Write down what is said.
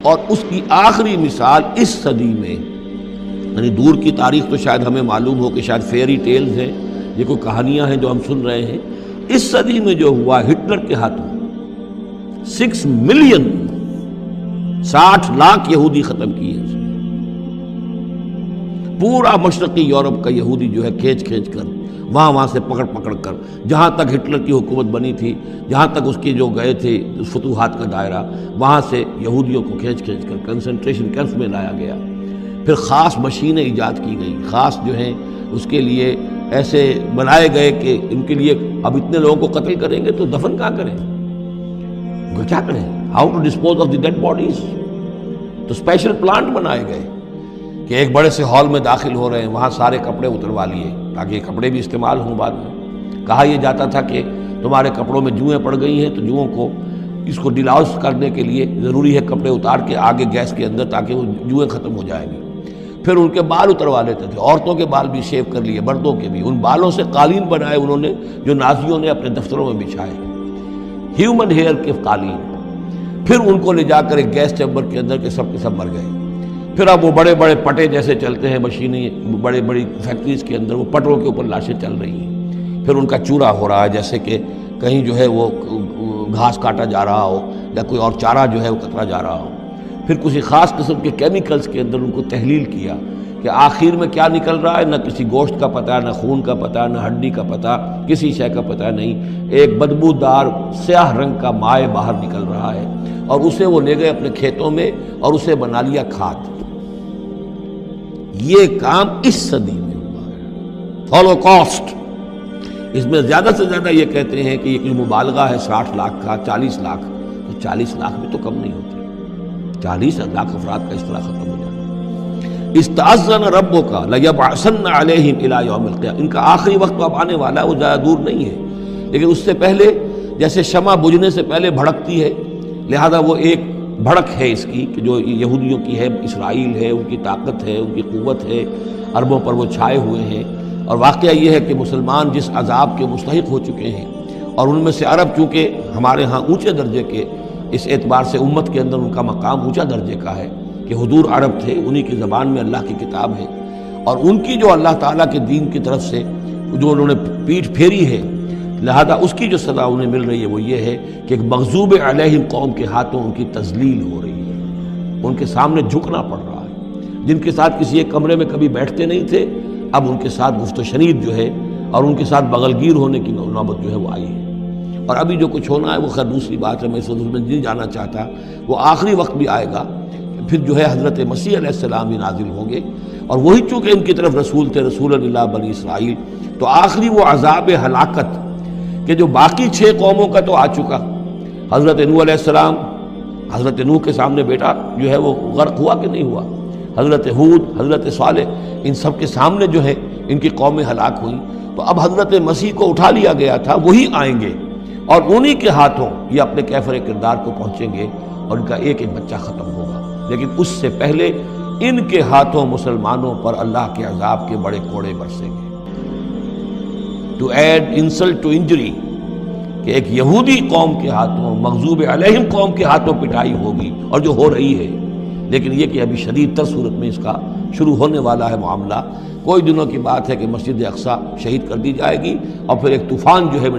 اور اس کی آخری مثال اس صدی میں، یعنی دور کی تاریخ تو شاید ہمیں معلوم ہو کہ شاید فیری ٹیلز ہیں، یہ کوئی کہانیاں ہیں جو ہم سن رہے ہیں، اس صدی میں جو ہوا ہٹلر کے ہاتھوں 6 ملین 60 لاکھ یہودی ختم کیے اس نے۔ پورا مشرقی یورپ کا یہودی جو ہے کھینچ کر وہاں سے پکڑ کر جہاں تک ہٹلر کی حکومت بنی تھی، جہاں تک اس کے جو گئے تھے فتوحات کا دائرہ، وہاں سے یہودیوں کو کھینچ کر کنسنٹریشن کیمپس میں لایا گیا۔ پھر خاص مشینیں ایجاد کی گئیں، خاص جو ہیں اس کے لیے ایسے بنائے گئے کہ ان کے لیے اب اتنے لوگوں کو قتل کریں گے تو دفن کہاں کریں، کیا کریں، how to dispose of the dead bodies. تو اسپیشل پلانٹ بنائے گئے کہ ایک بڑے سے ہال میں داخل ہو رہے ہیں، وہاں سارے کپڑے اتروا لیے تاکہ یہ کپڑے بھی استعمال ہوں بعد میں۔ کہا یہ جاتا تھا کہ تمہارے کپڑوں میں جوئیں پڑ گئی ہیں تو جوؤں کو اس کو ڈیلاؤس کرنے کے لیے ضروری ہے کپڑے اتار کے آگے گیس کے اندر تاکہ وہ جوئیں ختم ہو جائیں گی۔ پھر ان کے بال اتروا لیتے تھے، عورتوں کے بال بھی شیو کر لیے، مردوں کے بھی۔ ان بالوں سے قالین بنائے انہوں نے جو نازیوں نے اپنے دفتروں میں بچھائے، ہیومن ہیئر کے قالین۔ پھر ان کو لے جا کر ایک گیس چیمبر کے اندر کے سب مر گئے۔ پھر اب وہ بڑے بڑے پٹے جیسے چلتے ہیں مشینیں، بڑی فیکٹریز کے اندر وہ پٹوں کے اوپر لاشیں چل رہی ہیں۔ پھر ان کا چورا ہو رہا ہے، جیسے کہ کہیں جو ہے وہ گھاس کاٹا جا رہا ہو یا کوئی اور چارہ جو ہے وہ کترا جا رہا ہو۔ پھر کسی خاص قسم کے کیمیکلز کے اندر ان کو تحلیل کیا کہ آخر میں کیا نکل رہا ہے، نہ کسی گوشت کا پتہ، نہ خون کا پتہ، نہ ہڈی کا پتہ، کسی شے کا پتہ نہیں۔ ایک بدبودار سیاہ رنگ کا مائع باہر نکل رہا ہے، اور اسے وہ لے گئے اپنے کھیتوں میں اور اسے بنا لیا کھاد۔ یہ کام اس صدی میں ہوا ہے، ہولوکاسٹ۔ اس میں زیادہ سے زیادہ یہ کہتے ہیں کہ یہ کوئی مبالغہ ہے 60 لاکھ کا، 40 لاکھ، تو 40 لاکھ بھی تو کم نہیں ہوتے، 40 لاکھ افراد کا اس طرح ختم ہو جانا۔ استأذن ربک لیبعثن علیہم الی یوم القیامہ، ان کا آخری وقت تو اب آنے والا ہے، وہ زیادہ دور نہیں ہے، لیکن اس سے پہلے جیسے شمع بجھنے سے پہلے بھڑکتی ہے، لہذا وہ ایک بھڑک ہے اس کی کہ جو یہودیوں کی ہے، اسرائیل ہے، ان کی طاقت ہے، ان کی قوت ہے، عربوں پر وہ چھائے ہوئے ہیں۔ اور واقعہ یہ ہے کہ مسلمان جس عذاب کے مستحق ہو چکے ہیں، اور ان میں سے عرب چونکہ ہمارے ہاں اونچے درجے کے، اس اعتبار سے امت کے اندر ان کا مقام اونچا درجے کا ہے کہ حضور عرب تھے، انہی کی زبان میں اللہ کی کتاب ہے، اور ان کی جو اللہ تعالیٰ کے دین کی طرف سے جو انہوں نے پیٹھ پھیری ہے، لہذا اس کی جو سزا انہیں مل رہی ہے وہ یہ ہے کہ ایک مغضوب علیہم قوم کے ہاتھوں ان کی تذلیل ہو رہی ہے، ان کے سامنے جھکنا پڑ رہا ہے۔ جن کے ساتھ کسی ایک کمرے میں کبھی بیٹھتے نہیں تھے، اب ان کے ساتھ گفت و شنید جو ہے اور ان کے ساتھ بغل گیر ہونے کی نوبت جو ہے وہ آئی ہے۔ اور ابھی جو کچھ ہونا ہے وہ خیر دوسری بات ہے، میں اس میں نہیں جانا چاہتا، وہ آخری وقت بھی آئے گا، پھر جو ہے حضرت مسیح علیہ السلام بھی نازل ہوں گے، اور وہی چونکہ ان کی طرف رسول تھے، رسول اللہ بنی اسرائیل، تو آخری وہ عذاب ہلاکت کہ جو باقی 6 قوموں کا تو آ چکا۔ حضرت نوح علیہ السلام، حضرت نوح کے سامنے بیٹا جو ہے وہ غرق ہوا کہ نہیں ہوا، حضرت ہود، حضرت صالح، ان سب کے سامنے جو ہے ان کی قومیں ہلاک ہوئیں۔ تو اب حضرت مسیح کو اٹھا لیا گیا تھا، وہی آئیں گے اور انہی کے ہاتھوں یہ اپنے کیفر کردار کو پہنچیں گے اور ان کا ایک ایک بچہ ختم ہوگا۔ لیکن اس سے پہلے ان کے ہاتھوں مسلمانوں پر اللہ کے عذاب کے بڑے کوڑے برسیں گے۔ To add insult to injury, کہ ایک یہودی قوم کے ہاتھوں، مغضوب علیہم قوم کے ہاتھوں پٹائی ہوگی، اور جو ہو رہی ہے، لیکن یہ کہ ابھی شدید تر صورت میں اس کا شروع ہونے والا ہے معاملہ۔ کوئی دنوں کی بات ہے کہ مسجد اقصی شہید کر دی جائے گی، اور پھر ایک طوفان جو ہے